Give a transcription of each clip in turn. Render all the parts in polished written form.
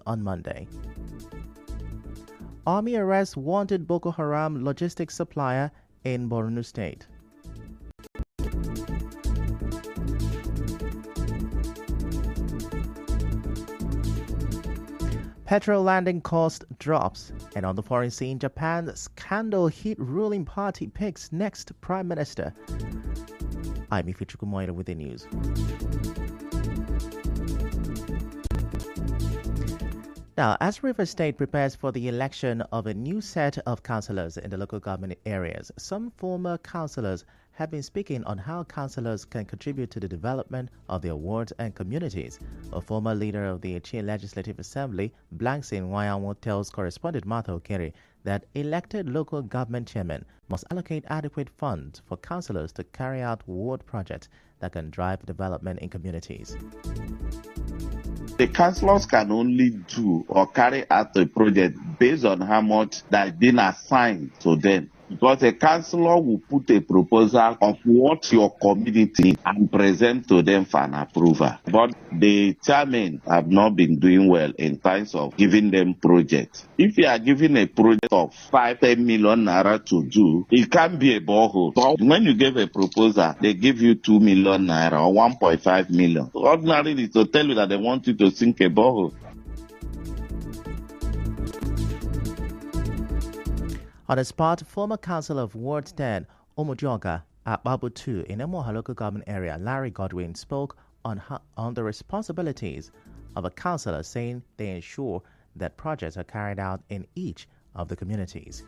on Monday. Army arrests wanted Boko Haram logistics supplier in Borno State. Petrol landing cost drops, and on the foreign scene, Japan's scandal hit ruling party picks next prime minister. I'm Ifichuku Moira with the news. Now, as Rivers State prepares for the election of a new set of councillors in the local government areas, some former councillors have been speaking on how councillors can contribute to the development of their wards and communities. A former leader of the Achin Legislative Assembly, Blanksin Wayanwo, tells correspondent Martha Okere that elected local government chairmen must allocate adequate funds for councillors to carry out ward projects that can drive development in communities. The councillors can only do or carry out a project based on how much that has been assigned to them. Because a councillor will put a proposal of what your community needs and present to them for an approval. But the chairmen have not been doing well in terms of giving them projects. If you are given a project of 5-10 million naira to do, it can be a borehole. But when you give a proposal, they give you 2 million naira or 1.5 million. Ordinarily, to tell you that they want you to sink a borehole. On the spot, former councillor of Ward 10, Omojoga, at Babu 2 in Emoha local government area, Larry Godwin, spoke on the responsibilities of a councillor, saying they ensure that projects are carried out in each of the communities.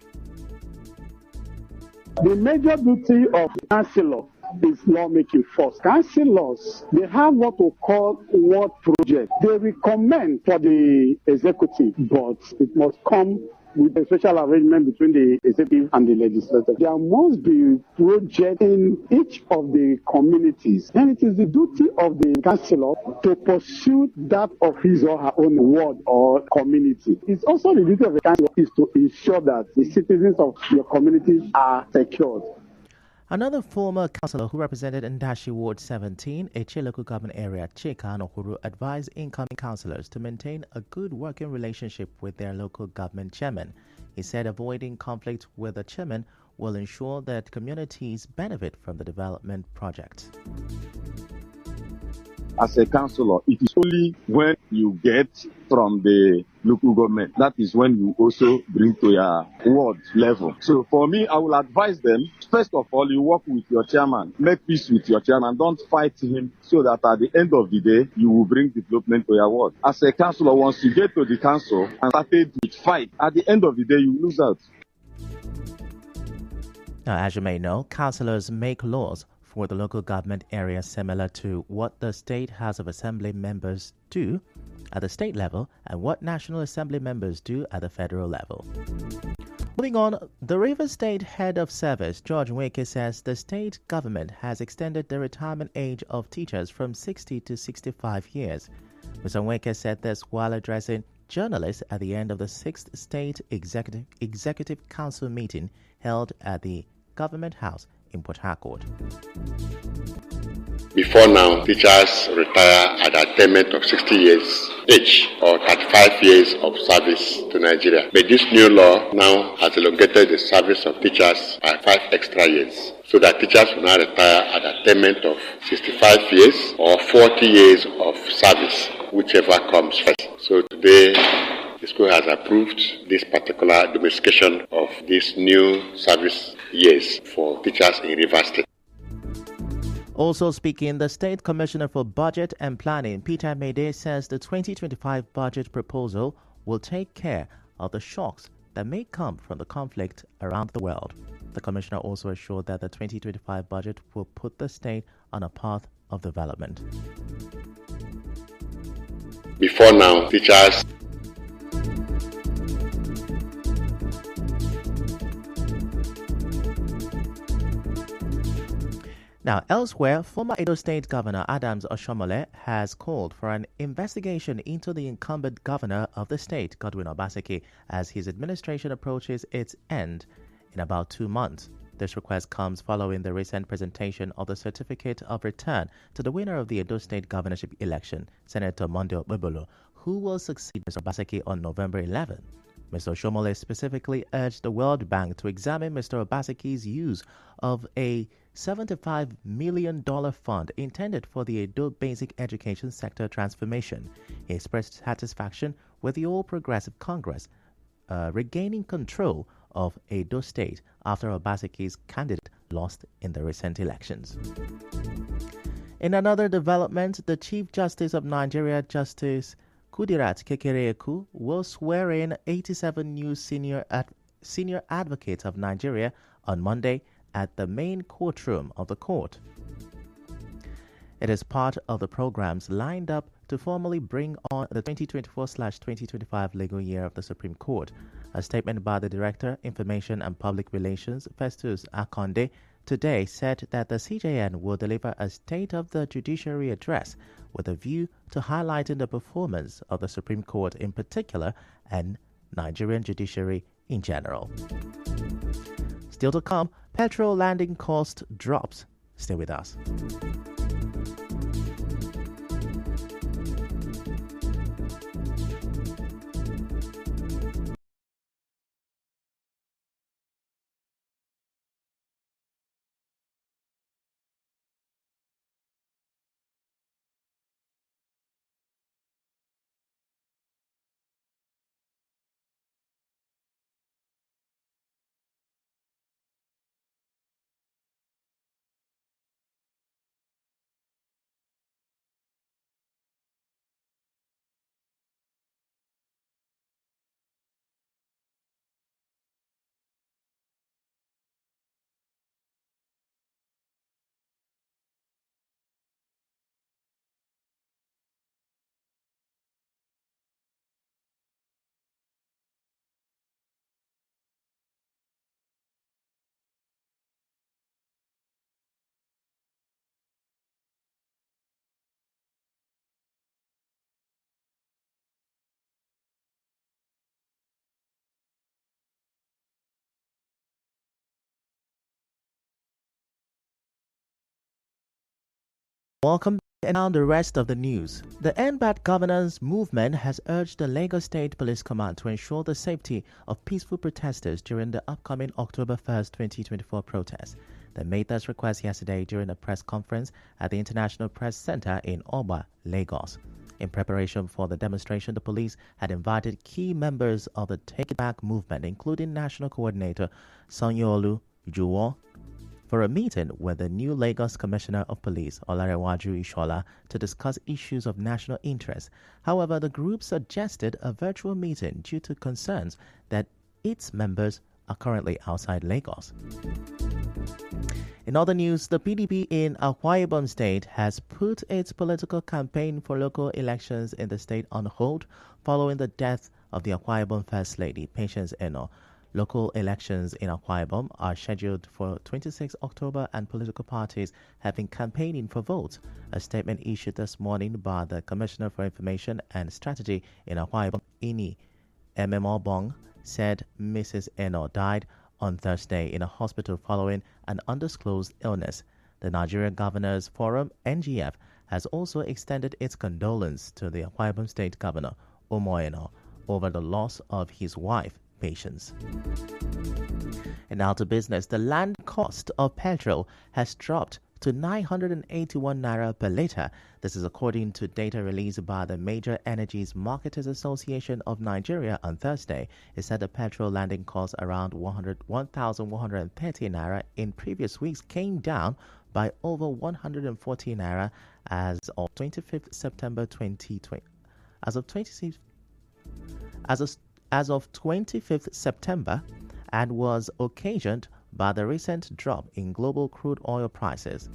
The major duty of the councillor is lawmaking first. Councillors, they have what we call ward project. They recommend for the executive, but it must come with a special arrangement between the executive and the legislature. There must be projects in each of the communities, and it is the duty of the councillor to pursue that of his or her own ward or community. It's also the duty of the councillor is to ensure that the citizens of your communities are secured. Another former councillor who represented Ndashi Ward 17, Eche local government area, Chika Nokuru, advised incoming councillors to maintain a good working relationship with their local government chairman. He said avoiding conflict with the chairman will ensure that communities benefit from the development project. As a councillor, it is only when you get from the local government, that is when you also bring to your ward level. So for me, I will advise them, first of all, you work with your chairman, make peace with your chairman, don't fight him, so that at the end of the day, you will bring development to your ward. As a councillor, once you get to the council and started with fight, at the end of the day, you lose out. Now, as you may know, councillors make laws for the local government area similar to what the State House of Assembly members do at the state level and what National Assembly members do at the federal level. Moving on, the Rivers State Head of Service, George Nweke, says the state government has extended the retirement age of teachers from 60 to 65 years. Mr. Nweke said this while addressing journalists at the end of the 6th State Executive Council meeting held at the Government House in Port Harcourt. Before now, teachers retire at the attainment of 60 years age or 35 years of service to Nigeria. But this new law now has elongated the service of teachers by 5 extra years, so that teachers will now retire at the attainment of 65 years or 40 years of service, whichever comes first. So today, the school has approved this particular domestication of these new service years for teachers in Rivers State. Also speaking, the State Commissioner for Budget and Planning, Peter Mede, says the 2025 budget proposal will take care of the shocks that may come from the conflict around the world. The Commissioner also assured that the 2025 budget will put the state on a path of development. Before now, teachers Now, elsewhere, former Edo State Governor Adams Oshomole has called for an investigation into the incumbent governor of the state, Godwin Obaseki, as his administration approaches its end in about 2 months. This request comes following the recent presentation of the certificate of return to the winner of the Edo State governorship election, Senator Monday Obebolo, who will succeed Mr. Obaseki on November 11. Mr. Oshomole specifically urged the World Bank to examine Mr. Obaseki's use of a $75 million fund intended for the Edo basic education sector transformation. He expressed satisfaction with the All Progressive Congress regaining control of Edo State after Obaseki's candidate lost in the recent elections. In another development, the Chief Justice of Nigeria, Justice Kudirat Kekereekun, will swear in 87 new senior advocates of Nigeria on Monday at the main courtroom of the court. It is part of the programs lined up to formally bring on the 2024/2025 legal year of the Supreme Court. A statement by the Director, Information and Public Relations, Festus Akonde, today said that the CJN will deliver a State of the Judiciary address with a view to highlighting the performance of the Supreme Court in particular and Nigerian judiciary in general. Still to come, petrol landing cost drops. Stay with us. Welcome and now the rest of the news. The End Bad Governance movement has urged the Lagos State Police Command to ensure the safety of peaceful protesters during the upcoming October 1st, 2024 protests. They made this request yesterday during a press conference at the International Press Center in Oba, Lagos. In preparation for the demonstration, the police had invited key members of the Take It Back movement, including National Coordinator Sanyo-Olu Juwon, for a meeting with the new Lagos Commissioner of Police, Olarewaju Ishola, to discuss issues of national interest. However, the group suggested a virtual meeting due to concerns that its members are currently outside Lagos. In other news, the PDP in Akwa Ibom State has put its political campaign for local elections in the state on hold following the death of the Akwa Ibom First Lady, Patience Eno. Local elections in Akwa Ibom are scheduled for 26 October and political parties have been campaigning for votes. A statement issued this morning by the Commissioner for Information and Strategy in Akwa Ibom, Ini Ememobong, said Mrs. Eno died on Thursday in a hospital following an undisclosed illness. The Nigerian Governors Forum, NGF, has also extended its condolence to the Akwa Ibom State Governor, Omo Eno, over the loss of his wife, Patience. And now to business. The land cost of petrol has dropped to 981 naira per litre. This is according to data released by the Major Energies Marketers Association of Nigeria on Thursday. It said the petrol landing cost around 1,130 naira in previous weeks came down by over 140 naira as of 25th September 2020. As of 25th September, and was occasioned by the recent drop in global crude oil prices.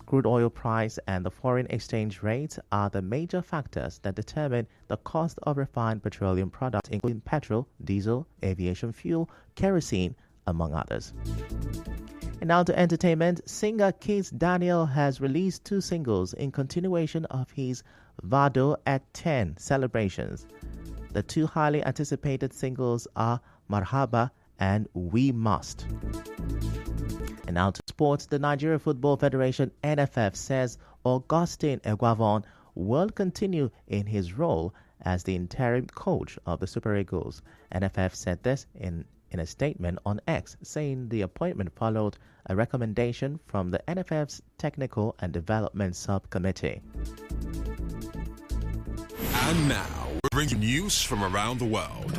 Crude oil price and the foreign exchange rate are the major factors that determine the cost of refined petroleum products, including petrol, diesel, aviation fuel, kerosene, among others. And now to entertainment. Singer Kiss Daniel has released 2 singles in continuation of his Vado at 10 celebrations. The 2 highly anticipated singles are Marhaba and We Must. And now to sports. The Nigeria Football Federation, NFF, says Augustine Eguavon will continue in his role as the interim coach of the Super Eagles. NFF said this in a statement on X, saying the appointment followed a recommendation from the NFF's Technical and Development Subcommittee. And now, we bring you news from around the world.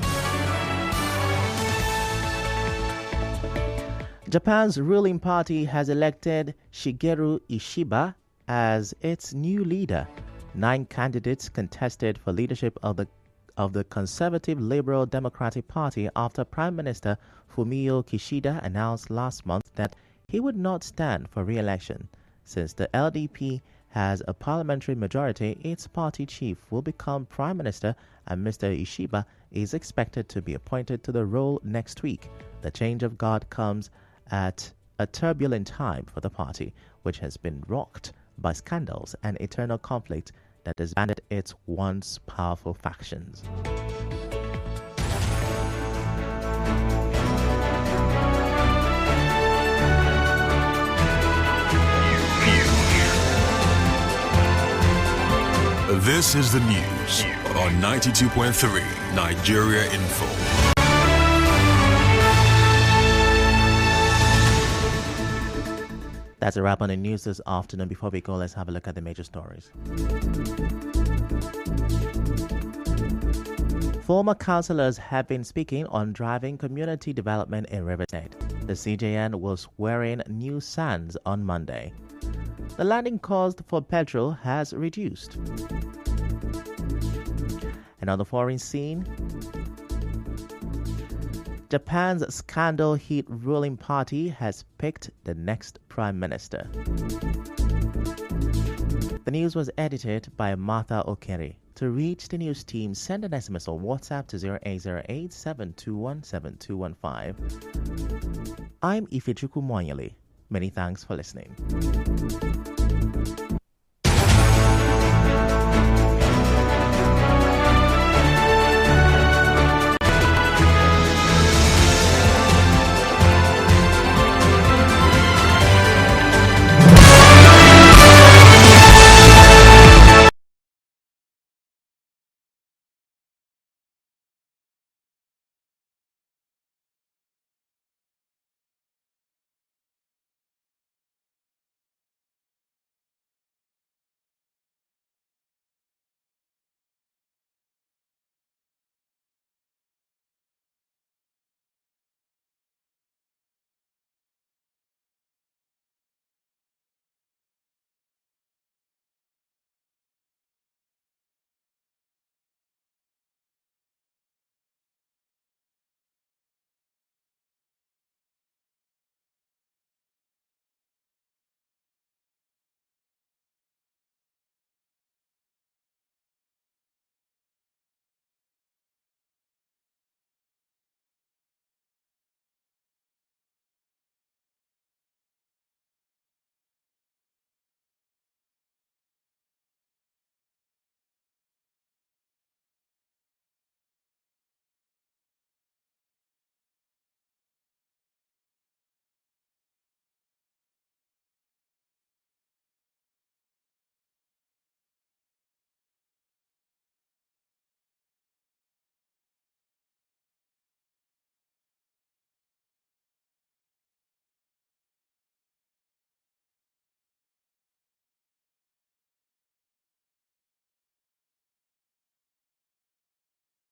Japan's ruling party has elected Shigeru Ishiba as its new leader. 9 candidates contested for leadership of the Conservative Liberal Democratic Party after Prime Minister Fumio Kishida announced last month that he would not stand for re-election. Since the LDP has a parliamentary majority, its party chief will become Prime Minister, and Mr. Ishiba is expected to be appointed to the role next week. The change of guard comes at a turbulent time for the party, which has been rocked by scandals and internal conflict that disbanded its once powerful factions. This is the news on 92.3 Nigeria Info. That's a wrap on the news this afternoon. Before we go, let's have a look at the major stories. Former councillors have been speaking on driving community development in Rivers State. The CJN will swear in new SANs on Monday. The landing cost for petrol has reduced. And on the foreign scene, Japan's scandal-hit ruling party has picked the next prime minister. The news was edited by Martha Okeri. To reach the news team, send an SMS or WhatsApp to 0808 721 7215. I'm Ifechukwu Moyele. Many thanks for listening.